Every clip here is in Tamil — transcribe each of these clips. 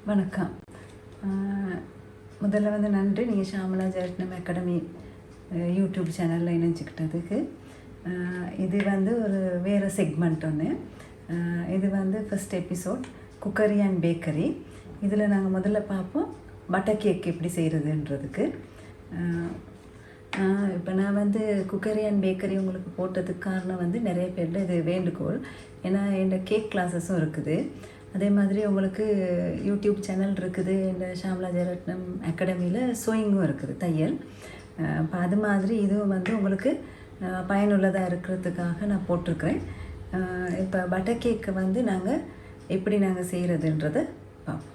வணக்கம். முதல்ல வந்து நன்றி, நீங்கள் ஷாமலா ஜெயரத்னம் அகாடமி யூடியூப் சேனலில் இணைஞ்சிக்கிட்டதுக்கு. இது வந்து ஒரு வேறு செக்மெண்ட் ஒன்று. இது வந்து first episode cookery and bakery. இதில் நாங்கள் முதல்ல பார்ப்போம் பட்டர் கேக் எப்படி செய்கிறதுன்றதுக்கு. இப்போ நான் வந்து குக்கரி அண்ட் பேக்கரி உங்களுக்கு போட்டதுக்கு காரணம் வந்து நிறைய பேரில் இது வேண்டுகோள். ஏன்னா என்னோட கேக் கிளாஸஸும் இருக்குது, அதே மாதிரி உங்களுக்கு யூடியூப் சேனல் இருக்குது, இந்த ஷாமலா ஜெயரத்னம் அகாடமியில் சோயிங்கும் இருக்குது, தையல். இப்போ அது மாதிரி இதுவும் வந்து உங்களுக்கு பயனுள்ளதாக இருக்கிறதுக்காக நான் போட்டிருக்கிறேன். இப்போ பட்டர் கேக்கை வந்து நாங்கள் எப்படி நாங்கள் செய்கிறதுன்றதை பார்ப்போம்.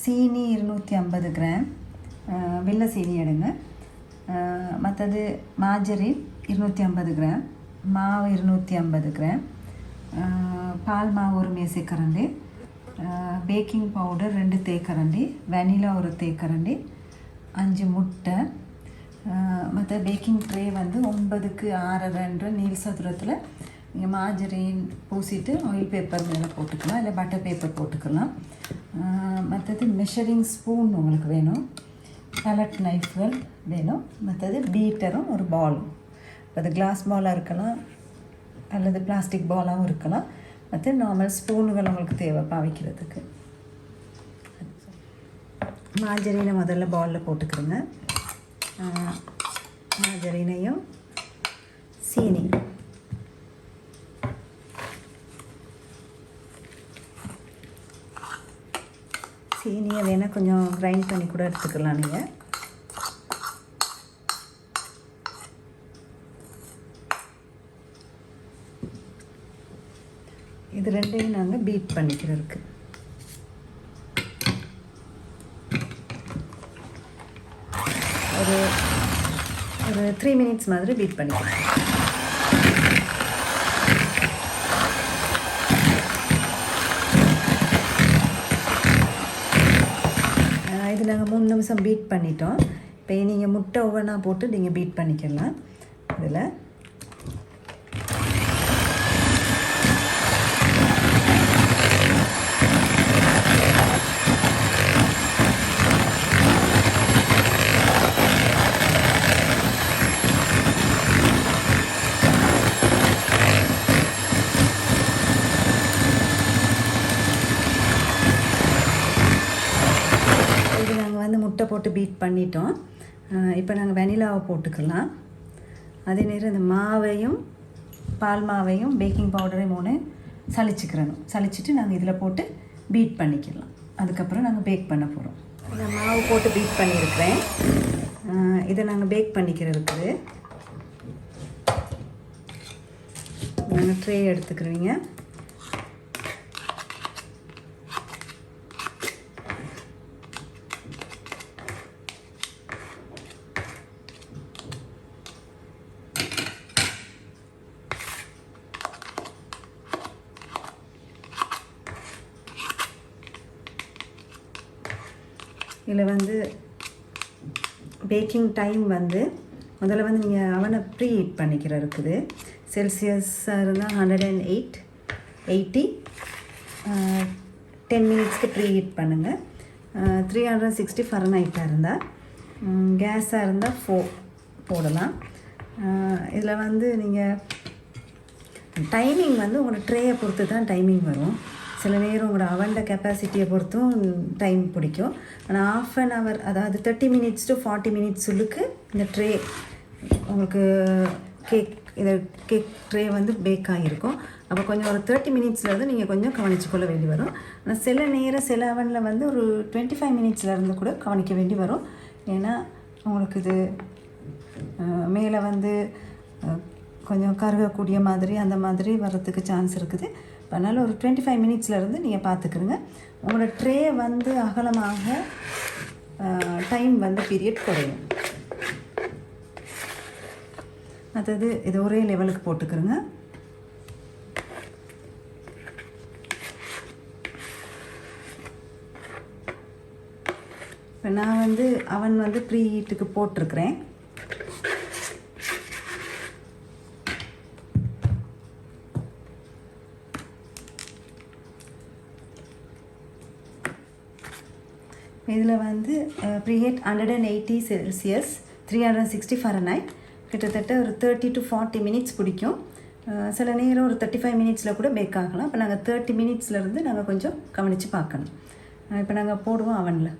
சீனி 250 கிராம் வெள்ளை சீனி எடுங்க. மற்றது மார்ஜரின் 250 கிராம், மாவு 250 கிராம், பால் மாவு 1 மேசைக்கரண்டி, பேக்கிங் பவுடர் 2 தேக்கரண்டி, வெனிலா 1 தேக்கரண்டி, 5 முட்டை. மற்ற பேக்கிங் ட்ரே வந்து 9க்கு 6.5 நீள் சதுரத்தில் நீங்கள் மார்ஜரின் பூசிட்டு ஆயில் பேப்பர் மேலே போட்டுக்கலாம், இல்லை பட்டர் பேப்பர் போட்டுக்கலாம். மற்றது மெஷரிங் ஸ்பூன் உங்களுக்கு வேணும், பேலட் நைஃப்கள் வேணும், மற்றது பீட்டரும் ஒரு பாலும். அது கிளாஸ் பாலாக இருக்கலாம் அல்லது பிளாஸ்டிக் பாலாகவும் இருக்கலாம். மற்ற நார்மல் ஸ்பூனுகள் உங்களுக்கு தேவை பாவிக்கிறதுக்கு. மார்ஜரினை முதல்ல பாலில் போட்டுக்கிறோங்க. மார்ஜரினையும் சீனி, சீனியை வேணால் கொஞ்சம் கிரைண்ட் பண்ணி கூட எடுத்துக்கலாம் நீங்கள். இது ரெண்டையும் நாங்கள் பீட் பண்ணிக்கிறதுக்கு ஒரு 3 மினிட்ஸ் மாதிரி பீட் பண்ணிக்கலாம். இது நாங்கள் 3 நிமிஷம் பீட் பண்ணிட்டோம். இப்போ நீங்கள் முட்டை ஒவ்வொன்றா போட்டு நீங்கள் பீட் பண்ணிக்கலாம். இதில் முட்டை போட்டு பீட் பண்ணிட்டோம். இப்போ நாங்கள் வெனிலாவை போட்டுக்கலாம். அதே நேரம் இந்த மாவையும் பால் மாவையும் பேக்கிங் பவுடரையும் 3 சளிச்சுக்கிறணும். சளிச்சிட்டு நாங்கள் இதில் போட்டு பீட் பண்ணிக்கலாம். அதுக்கப்புறம் நாங்கள் பேக் பண்ண போகிறோம். நான் மாவு போட்டு பீட் பண்ணியிருக்கிறேன். இதை நாங்கள் பேக் பண்ணிக்கிறதுக்கு நாங்கள் ட்ரே எடுத்துக்கிறீங்க. இதில் வந்து பேக்கிங் டைம் வந்து முதல்ல வந்து நீங்கள் அவனை ப்ரீ ஹீட் பண்ணிக்கிற இருக்குது. செல்சியஸாக இருந்தால் 108 10 மினிட்ஸ்க்கு ப்ரீ ஹீட் பண்ணுங்கள். 360 ஃபரன்ஹைட்டாக இருந்தால், கேஸாக இருந்தால் 4 போடலாம். இதில் வந்து நீங்கள் டைமிங் வந்து உங்களோட ட்ரேயை பொறுத்து தான் டைமிங் வரும். சில நேரம் உங்களோட அவனோட கெப்பாசிட்டியை பொறுத்தும் டைம் பிடிக்கும். ஆனால் 1/2 hour, அதாவது 30 மினிட்ஸ் to 40 மினிட்ஸ் உள்ளுக்கு இந்த ட்ரே உங்களுக்கு கேக் ட்ரே வந்து பேக் ஆகியிருக்கும். அப்போ கொஞ்சம் ஒரு 30 மினிட்ஸ்லேருந்து நீங்கள் கொஞ்சம் கவனிச்சுக்கொள்ள வேண்டி வரும். ஆனால் சில நேரம் சில அவனில் வந்து ஒரு 25 மினிட்ஸ்லேருந்து கூட கவனிக்க வேண்டி வரும். ஏன்னா உங்களுக்கு இது மேலே வந்து கொஞ்சம் கருகக்கூடிய மாதிரி அந்த மாதிரி வர்றதுக்கு சான்ஸ் இருக்குது. அதனால் ஒரு 25 மினிட்ஸ்லேருந்து நீங்கள் பார்த்துக்குறங்க. உங்களோட ட்ரே வந்து அகலமாக டைம் வந்து பீரியட் குறையும். அதாவது இது ஒரே லெவலுக்கு போட்டுக்கிறோங்க. இப்போ நான் வந்து அவன் வந்து ப்ரீ ஹீட்டுக்கு போட்டிருக்கிறேன். இதில் வந்து ப்ரீஹீட் 180 செல்சியஸ் 360 ஃபாரன்ஹைட் கிட்டத்தட்ட ஒரு 30 to 40 மினிட்ஸ் பிடிக்கும். சில நேரம் ஒரு 35 மினிட்ஸில் கூட பேக் ஆகலாம். இப்போ நாங்கள் 30 மினிட்ஸ்லேருந்து நாங்கள் கொஞ்சம் கவனித்து பார்க்கணும். இப்போ நாங்கள் போடுவோம் அவனில்.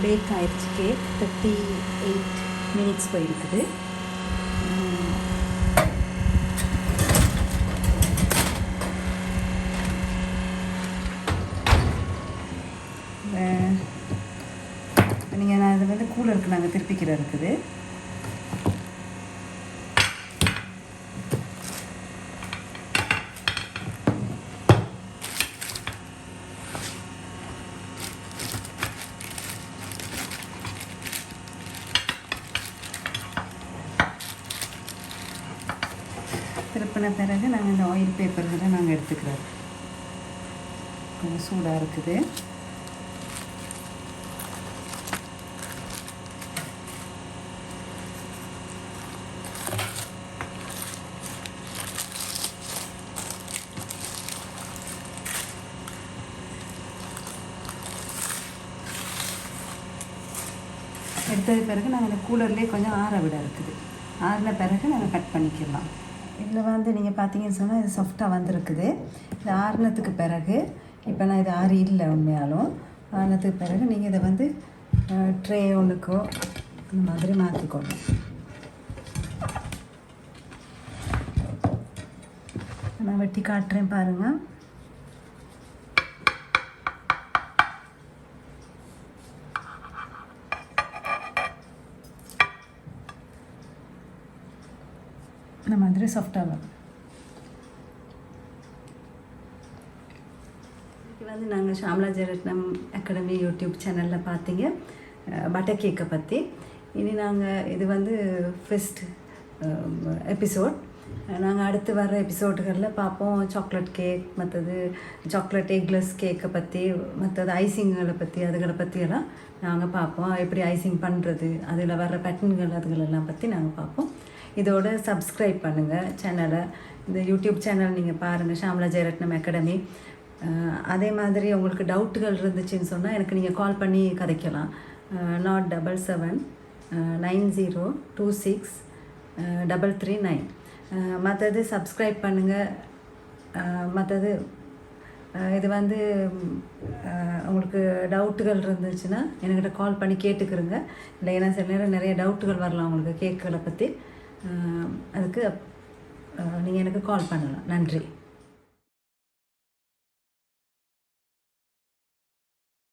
பேக் ஆயிடுச்சு. கேக் 38 மினிட்ஸ் போயிருக்குது. நீங்கள் நான் இதை வந்து கூலருக்கு நாங்கள் திருப்பிக்கிற இருக்குது. திருப்பின பிறகு நாங்கள் இந்த ஆயில் பேப்பர்களை நாங்கள் எடுத்துக்கிறோம். கொஞ்சம் சூடாக இருக்குது. எடுத்தது பிறகு நாங்கள் இந்த கூலர்லேயே கொஞ்சம் ஆற விட இருக்குது. ஆறின பிறகு நாங்கள் கட் பண்ணிக்கலாம். இதில் வந்து நீங்கள் பார்த்தீங்கன்னு சொன்னால் இது சாஃப்டாக வந்திருக்குது. இது ஆறுனத்துக்கு பிறகு இப்போ நான் இது ஆறி இல்லை உண்மையாலும். ஆறுனத்துக்கு பிறகு நீங்கள் இதை வந்து ட்ரே ஒன்றுக்கோ இந்த மாதிரி மாற்றிக்கணும். நான் வெட்டி காட்டுறேன் பாருங்கள். இந்த மாதிரி சாஃப்டாக வரும். இன்றைக்கி வந்து நாங்கள் ஷாமலா ஜெயரத்னம் அகாடமி யூடியூப் சேனலில் பார்த்தீங்க பட்டர் கேக்கை பற்றி. இனி நாங்கள் இது வந்து ஃபர்ஸ்ட் எபிசோட். நாங்கள் அடுத்து வர எபிசோடுகளில் பார்ப்போம் சாக்லேட் கேக், மற்றது சாக்லேட் எக்லெஸ் கேக்கை பற்றி, மற்றது ஐசிங்களை பற்றி, அதுகளை பற்றியெல்லாம் நாங்கள் பார்ப்போம். எப்படி ஐசிங் பண்ணுறது, அதில் வர்ற பேட்டர்ன்கள் அதுகளெல்லாம் பற்றி நாங்கள் பார்ப்போம். இதோட சப்ஸ்கிரைப் பண்ணுங்கள் சேனலை. இந்த யூடியூப் சேனல் நீங்கள் பாருங்கள், ஷாமலா ஜெயரத்னம் அகாடமி. அதே மாதிரி உங்களுக்கு டவுட்டுகள் இருந்துச்சுன்னு சொன்னால் எனக்கு நீங்கள் கால் பண்ணி கதைக்கலாம். 077 9026 339. மற்றது சப்ஸ்கிரைப் பண்ணுங்கள். மற்றது இது வந்து உங்களுக்கு டவுட்டுகள் இருந்துச்சுன்னா என்கிட்ட கால் பண்ணி கேட்டுக்கிறங்க. இல்லை, ஏன்னா சில நேரம் நிறைய டவுட்டுகள் வரலாம் உங்களுக்கு கேக்குகளை பற்றி. அதுக்கு நீங்கள் எனக்கு கால் பண்ணலாம். நன்றி.